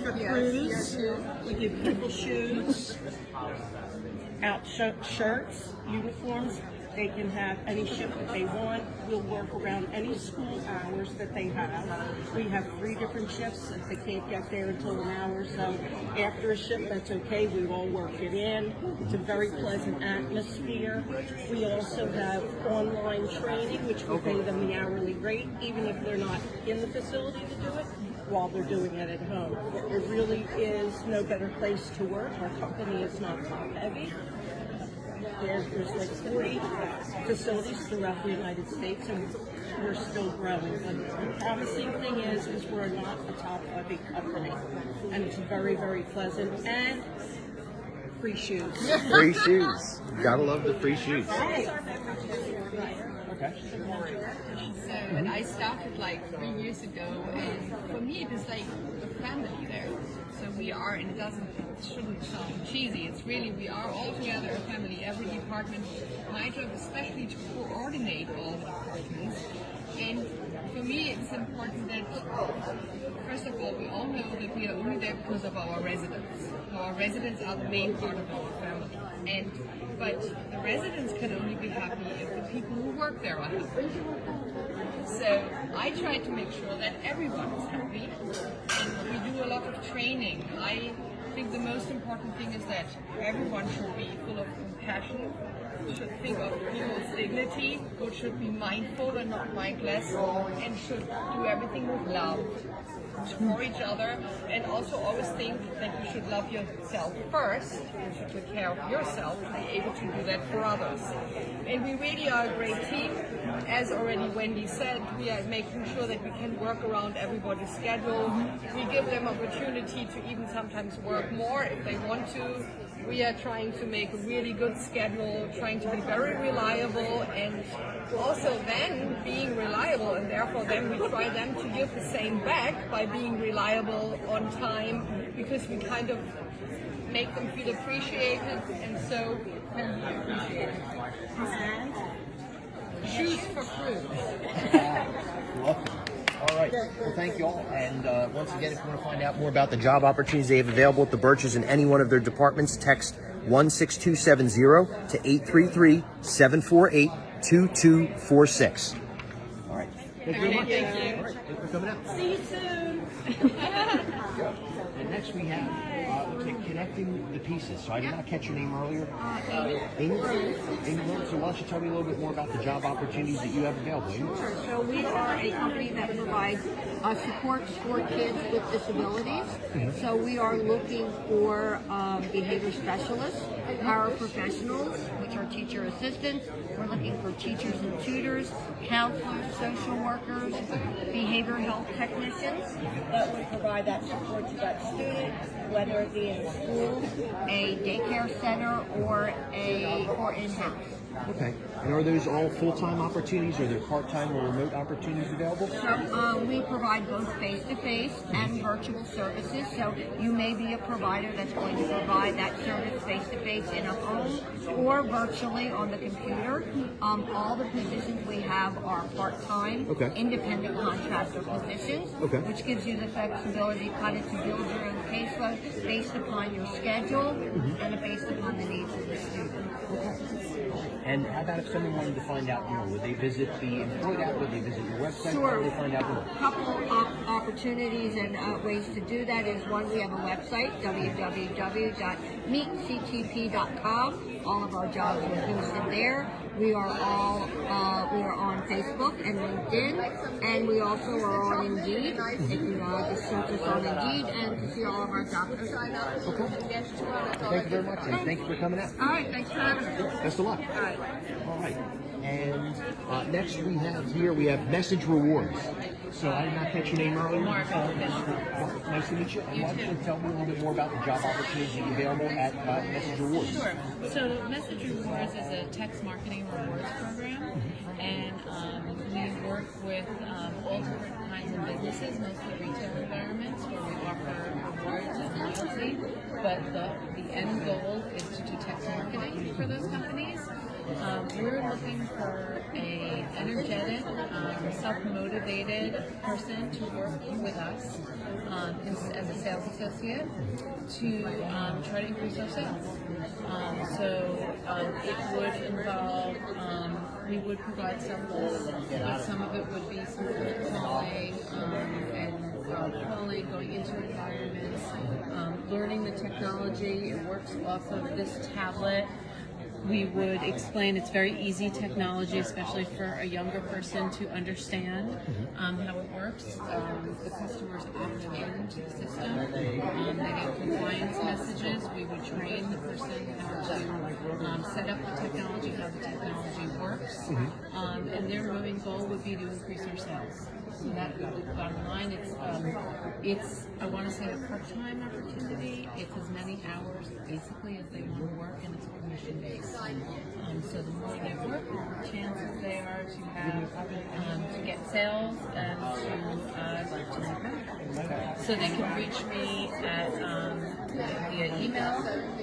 for crews. We give people shoes, shirts, uniforms. They can have any shift that they want. We'll work around any school hours that they have. We have 3 different shifts. If they can't get there until an hour, so after a shift, that's okay. We all work it in. It's a very pleasant atmosphere. We also have online training, which we pay them the hourly rate, even if they're not in the facility to do it, while they're doing it at home. It really is no better place to work. Our company is not top heavy. There's like 40 facilities throughout the United States, and we're still growing. But the promising thing is we're not a top-heavy company, and it's very, very pleasant, and free shoes. Free shoes. Gotta love the free shoes. Okay. So, and I started like 3 years ago, and for me it is like a family there. So we are, and it shouldn't sound cheesy, it's really, we are all together a family, every department. My job especially to coordinate all the departments. And for me it's important that, first of all, we all know that we are only there because of our residents. Our residents are the main part of our family. But the residents can only be happy if the people who work there are happy. So I try to make sure that everyone is happy, and we do a lot of training. I think the most important thing is that everyone should be full of compassion, should think of people's dignity, should be mindful and not mindless, and should do everything with love for each other, and also always think that you should love yourself first. You should take care of yourself to be able to do that for others. And we really are a great team. As already Wendy said, we are making sure that we can work around everybody's schedule. We give them opportunity to even sometimes work more if they want to. We are trying to make a really good schedule, trying to be very reliable, and also then being reliable, and therefore then we try them to give the same back by being reliable on time, because we kind of make them feel appreciated, and so can be appreciated. And shoes for crews. All right. Well, thank you all. And once again, if you want to find out more about the job opportunities they have available at the Birches in any one of their departments, text 16270 to 833-748-2246. All right. Thank you very much. Thank you. All right. Thanks for coming out. See you soon. And next we have connecting the pieces. So I did not catch your name earlier. Amy. So why don't you tell me a little bit more about the job opportunities that you have available? Sure. So we are a company that provides support for kids with disabilities. So we are looking for behavior specialists, paraprofessionals, which are teacher assistants. We're looking for teachers and tutors, counselors, social workers, behavior health technicians that would provide that support to that student, whether it be in school, a daycare center, or in-house. Okay. And are those all full-time opportunities, or are there part-time or remote opportunities available? So we provide both face-to-face and virtual services. So you may be a provider that's going to provide that service face-to-face in a home or virtually on the computer. All the positions we have are part-time, independent contractor positions, which gives you the flexibility kind of to build your own caseload based upon your schedule and based upon the needs of the student. And how about if someone wanted to find out more? Would they visit the EmployD app? Would they visit your website? Sure. How would they find out more? A couple opportunities and ways to do that is, one, we have a website, www.meetctp.com. All of our jobs are posted there. We are on Facebook and LinkedIn, and we also are on Indeed. If you just search us on Indeed and to see all of our jobs. Okay. Thank you very much, and thank you for coming out. All right, thanks for having us. Best of luck. All right. All right. And next we have message rewards. So I did not catch your name earlier. Nice to meet you. And why don't you tell me a little bit more about the job opportunities that are available at Message Rewards? Sure. So Message Rewards is a text marketing rewards program, and we work with all different kinds of businesses This is mostly retail environments where we offer rewards and loyalty, but the end goal is to do text marketing for those companies. We're looking for a energetic, self-motivated person to work with us as a sales associate to try to increase our sales. It would involve, we would provide some lists, but some of it would be some calling calling, going into environments, learning the technology. It works off of this tablet. We would explain it's very easy technology, especially for a younger person to understand how it works. The customers opt into the system. They get compliance messages. We would train the person how to set up the technology, how the technology works. And their moving goal would be to increase our sales. So that would be the bottom line. It's I want to say a part-time opportunity. It's as many hours basically as they want to work, and it's commission-based. So the more they work, the more chances they are to have to get sales and to make money. So they can reach me at via email,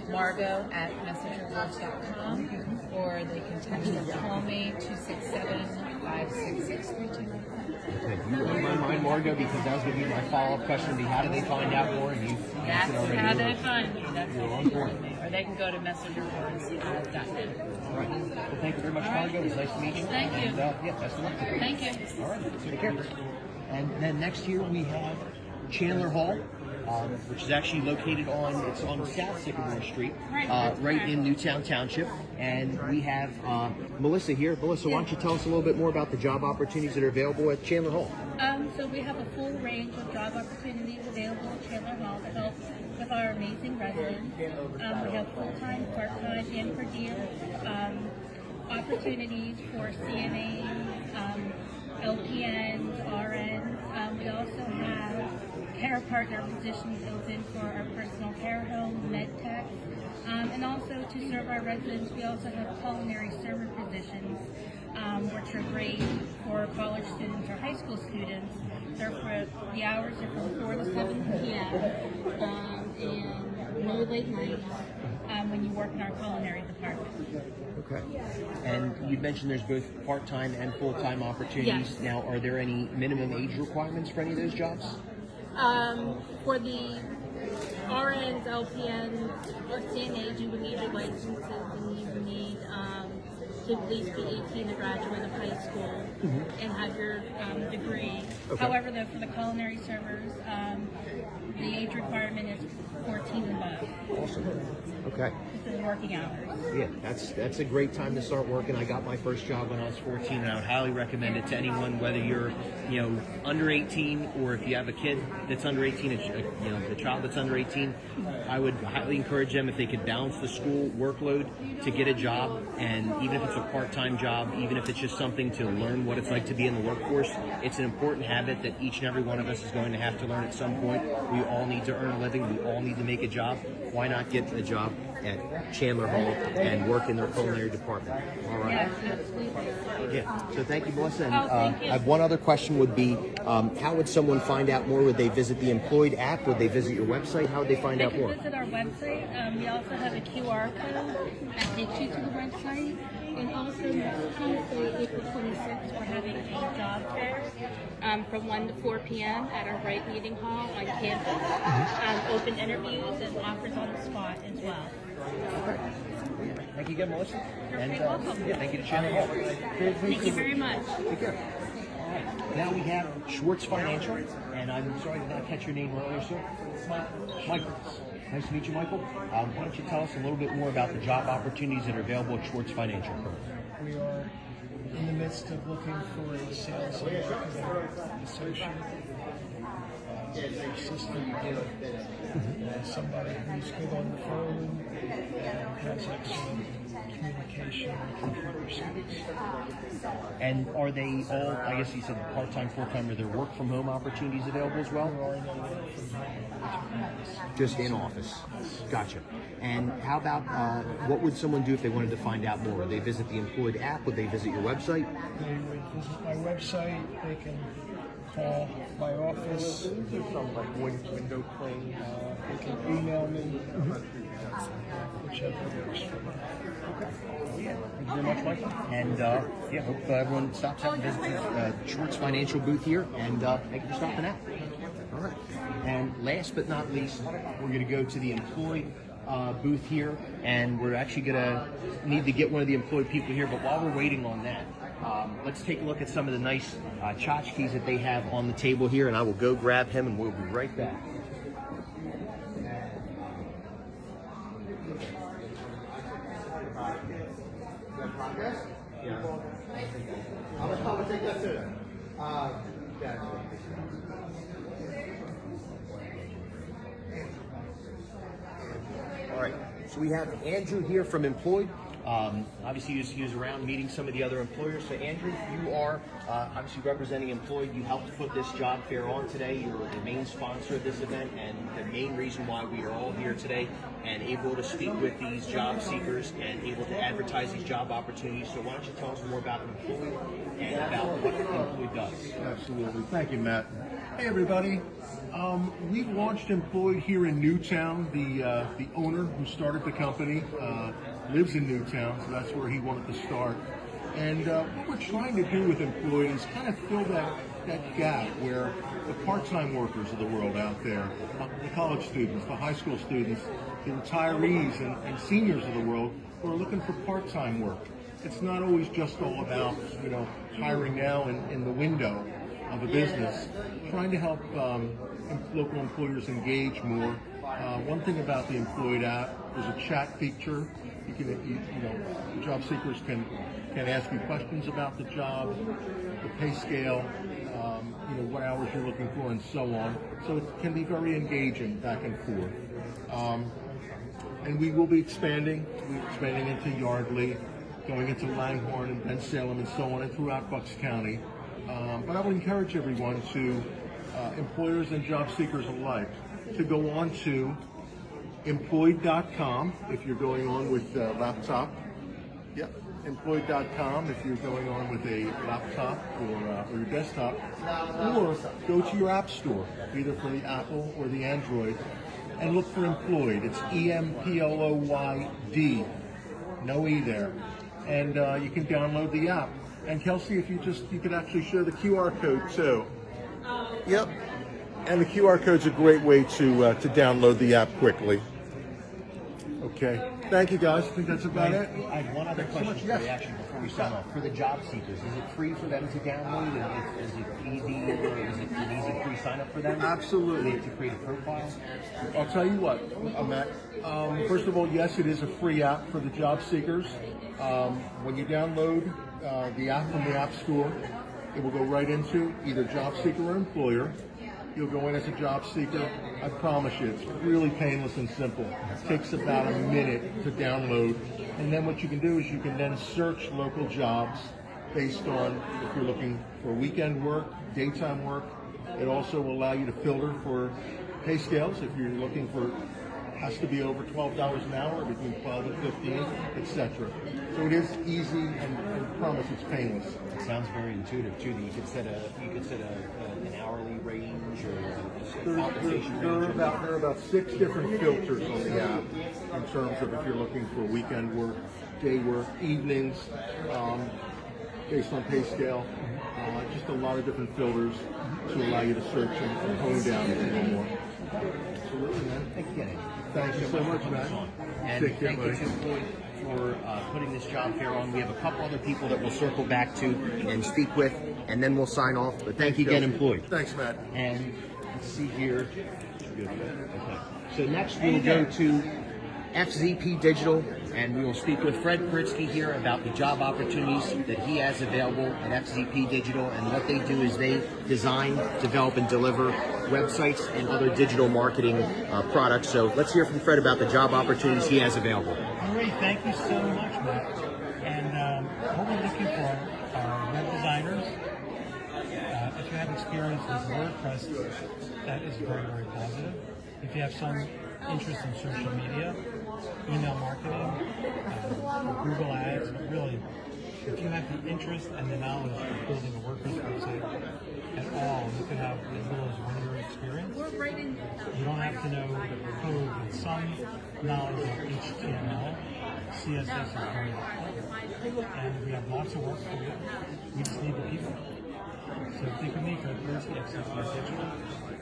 margo@messengerwords.com, or they can text or call me 267-566-3295. Okay, you read my mind, Margo, because that was going to be my follow-up question. How do they find out more? And you That's already. how they find me. That's You're how on they board. find me. Or they can go to messengerwords.net. All right. Well, thank you very much, Margo. It was nice to meet you. Thank you. And, yeah, best of luck. Thank you. All right. Take care. And then next here we have Chandler Hall, which is actually located on South Sycamore Street, right in Newtown Township. And we have Melissa here. Melissa, why don't you tell us a little bit more about the job opportunities that are available at Chandler Hall? So we have a full range of job opportunities available at Chandler Hall to help with our amazing residents. We have full-time, part-time, and per diem opportunities for CNAs, LPNs, RNs. We also have care partner positions open for our personal care homes, med techs, and also to serve our residents, we also have culinary server positions, which are great for college students or high school students. They're for the hours are from 4 to 7 p.m. And no late nights when you work in our culinary department. Okay. And you mentioned there's both part-time and full-time opportunities. Yes. Now, are there any minimum age requirements for any of those jobs? For the RNs, LPNs, or CNAs, you would need your licenses and you would need to at least be 18 to graduate of high school and have your degree. Okay. However, though, for the culinary servers, the age requirement is 14 and above. Awesome. Okay. This is working hours. Yeah, that's a great time to start working. I got my first job when I was 14, and I would highly recommend it to anyone, whether you're, under 18 or if you have a kid that's under 18, the child that's under 18. I would highly encourage them if they could balance the school workload to get a job, and even if it's a part-time job, even if it's just something to learn what it's like to be in the workforce, it's an important habit that each and every one of us is going to have to learn at some point. We all need to earn a living. We all need to make a job. Why not get a job at Chandler Hall and work in their culinary department? All right. Yes, absolutely. Yeah. So thank you, Melissa. And thank you. I have one other question would be, how would someone find out more? Would they visit the EmployD app? Would they visit your website? How would they find out more? They can visit our website. We also have a QR code that takes you to the website. And also next Tuesday, April 26th, we're having a job fair from 1 to 4 p.m. at our Rite meeting hall on campus. Open interviews and offers on the spot as well. Thank you again, Melissa. You're And very welcome. thank you to Chandler Hall. Thank you very much. Take care. All right. Now we have Schwartz Financial, and I'm sorry I did not catch your name earlier, sir. Michael. Nice to meet you, Michael. Why don't you tell us a little bit more about the job opportunities that are available at Schwartz Financial? We are in the midst of looking for a sales associate, assistant, somebody who's good on the phone, has excellent communication and computer skills. And are they all, I guess you said part-time, full-time, are there work-from-home opportunities available as well? There are no work-from-home opportunities. Just in office. Gotcha. And how about, what would someone do if they wanted to find out more? Would they visit the EmployD app? Would they visit your website? They would visit my website. They can call my office. Some like window cling. They can email me. Whichever works for them. Thank you very much, Michael. And yeah, hope everyone stops out and visits Schwartz Financial booth here. And thank you for stopping out. All right. And last but not least, we're going to go to the employed booth here, and we're actually going to need to get one of the employed people here. But while we're waiting on that, let's take a look at some of the nice tchotchkes that they have on the table here, and I will go grab him, and we'll be right back. Yeah. I'll take that too. All right, so we have Andrew here from Employed. Obviously, he was around meeting some of the other employers. So, Andrew, you are obviously representing Employed. You helped put this job fair on today. You're the main sponsor of this event, and the main reason why we are all here today and able to speak with these job seekers and able to advertise these job opportunities. So, why don't you tell us more about Employed and about what Employed does? Absolutely. Thank you, Matt. Hey, everybody. We launched Employed here in Newtown. The owner who started the company lives in Newtown, so that's where he wanted to start. And what we're trying to do with Employed is kind of fill that gap where the part-time workers of the world out there, the college students, the high school students, the retirees and seniors of the world who are looking for part-time work. It's not always just all about, hiring now in the window of a business. Trying to help local employers engage more. One thing about the Employed app, there's a chat feature. Job seekers can ask you questions about the job, the pay scale, what hours you're looking for, and so on. So it can be very engaging back and forth. And we will be expanding. We're expanding into Yardley, going into Langhorne and Ben Salem and so on, and throughout Bucks County. But I would encourage everyone to, employers and job seekers alike, to go on to employed.com if you're going on with a laptop. Yep, employed.com if you're going on with a laptop or your desktop. Or go to your app store, either for the Apple or the Android, and look for Employed. It's EMPLOYD. No E there. And you can download the app. And Kelsey, if you could actually show the QR code too. Yep. And the QR code's a great way to download the app quickly. Okay. Thank you, guys. I think that's about it. I have one other question for you, actually, before we sign off. For the job seekers, is it free for them to download? Is it easy, or is it an easy free sign up for them? Absolutely. Do they have to create a profile? I'll tell you what, Matt. First of all, yes, it is a free app for the job seekers. When you download the app from the App Store, it will go right into either job seeker or employer. You'll go in as a job seeker. I promise you, it's really painless and simple. It takes about a minute to download. And then what you can do is you can then search local jobs based on if you're looking for weekend work, daytime work. It also will allow you to filter for pay scales if you're looking for has to be over $12 an hour, between 12 and 15, etc. So it is easy, and I promise it's painless. It sounds very intuitive too. That you could set an hourly range or a compensation range. There are about 6 different filters on the app in terms of if you're looking for weekend work, day work, evenings, based on pay scale. Just a lot of different filters to allow you to search and hone down a little more. Absolutely, man. Thank you so much, man. And thank you to Employed for putting this job fair on. We have a couple other people that we'll circle back to and speak with, and then we'll sign off. But thank you again, Employed. Thanks, Matt. And let's see here. Okay. So next we'll go to FZP Digital, and we will speak with Fred Pritzky here about the job opportunities that he has available at FZP Digital. And what they do is they design, develop, and deliver websites and other digital marketing products. So let's hear from Fred about the job opportunities he has available. All right, thank you so much, Matt. And what we're looking for are web designers. If you have experience with WordPress, that is very, very positive. If you have some interest in social media, email marketing, Google Ads, but really if you have the interest and the knowledge of building a workers website at all, you could have as little as 1 year experience. You don't have to know code, but some knowledge of HTML, CSS is very helpful. And we have lots of work for you. We just need the people. So think of me for Thursday at FZP Digital.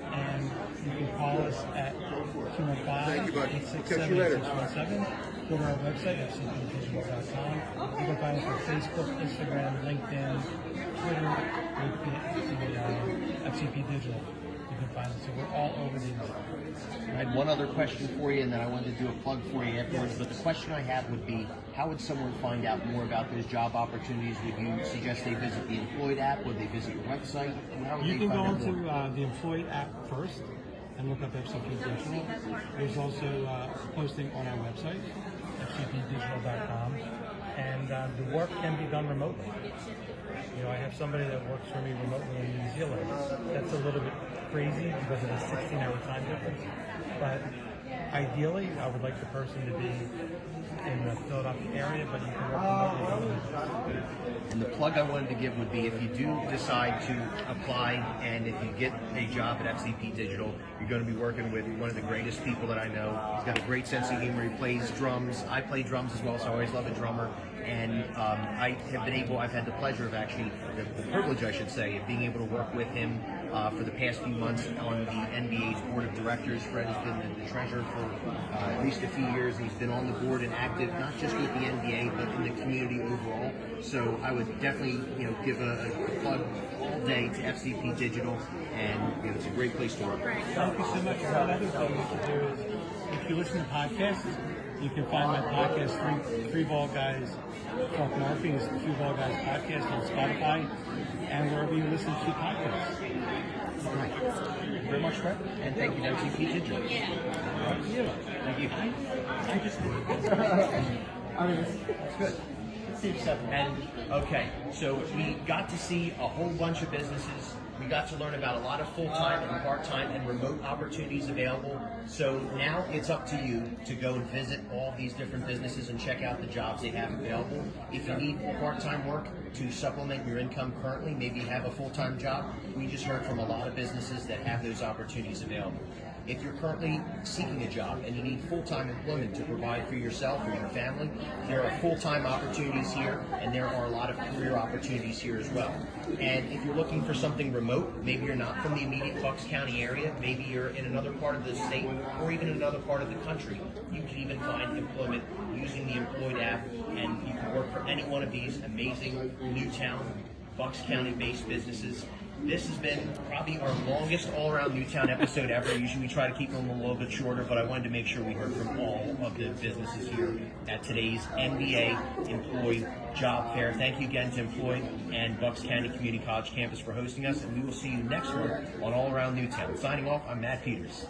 And you can call us at 215-867-8617. Go to our website, FZPdigital.com. You can find us on Facebook, Instagram, LinkedIn, Twitter, FZP Digital. You can find us. So we're all over the internet. I had one other question for you, and then I wanted to do a plug for you afterwards. But the question I have would be, how would someone find out more about those job opportunities? Would you suggest they visit the EmployD app? Would they visit the website? How would You they can go find out onto more? the EmployD app first and look up FZP Digital. There's also posting on our website, FZPdigital.com. And the work can be done remotely. You know, I have somebody that works for me remotely in New Zealand. That's a little bit crazy because of the 16-hour time difference. But ideally, I would like the person to be in the Philadelphia area, but you can work remotely. And the plug I wanted to give would be, if you do decide to apply and if you get a job at FZP Digital, you're going to be working with one of the greatest people that I know. He's got a great sense of humor. He plays drums. I play drums as well, so I always love a drummer. And I've had the pleasure of actually, the privilege I should say, of being able to work with him for the past few months on the NBA's board of directors. Fred has been the treasurer for at least a few years. He's been on the board and active, not just with the NBA, but in the community overall. So I would definitely, give a plug all day to FZP Digital, and it's a great place to work. Thank you so much. Another thing you can do is, if you listen to podcasts, you can find my podcast, Three Ball Guys Talk Marketing. It's the Three Ball Guys podcast on Spotify and wherever you listen to podcasts. Right. Thank you very much, Fred. And thank you to FZP Digital. Thank you. Thank you. That's good. And okay, so we got to see a whole bunch of businesses. We got to learn about a lot of full-time and part-time and remote opportunities available. So now it's up to you to go and visit all these different businesses and check out the jobs they have available. If you need part-time work to supplement your income currently, maybe you have a full-time job, we just heard from a lot of businesses that have those opportunities available. If you're currently seeking a job and you need full-time employment to provide for yourself or your family, there are full-time opportunities here, and there are a lot of career opportunities here as well. And if you're looking for something remote, maybe you're not from the immediate Bucks County area, maybe you're in another part of the state or even another part of the country, you can even find employment using the EmployD app, and you can work for any one of these amazing Newtown, Bucks County-based businesses. This has been probably our longest all-around Newtown episode ever. Usually we try to keep them a little bit shorter, but I wanted to make sure we heard from all of the businesses here at today's NBA Employee Job Fair. Thank you again to EmployD and Bucks County Community College campus for hosting us, and we will see you next month on All Around Newtown. Signing off, I'm Matt Peters.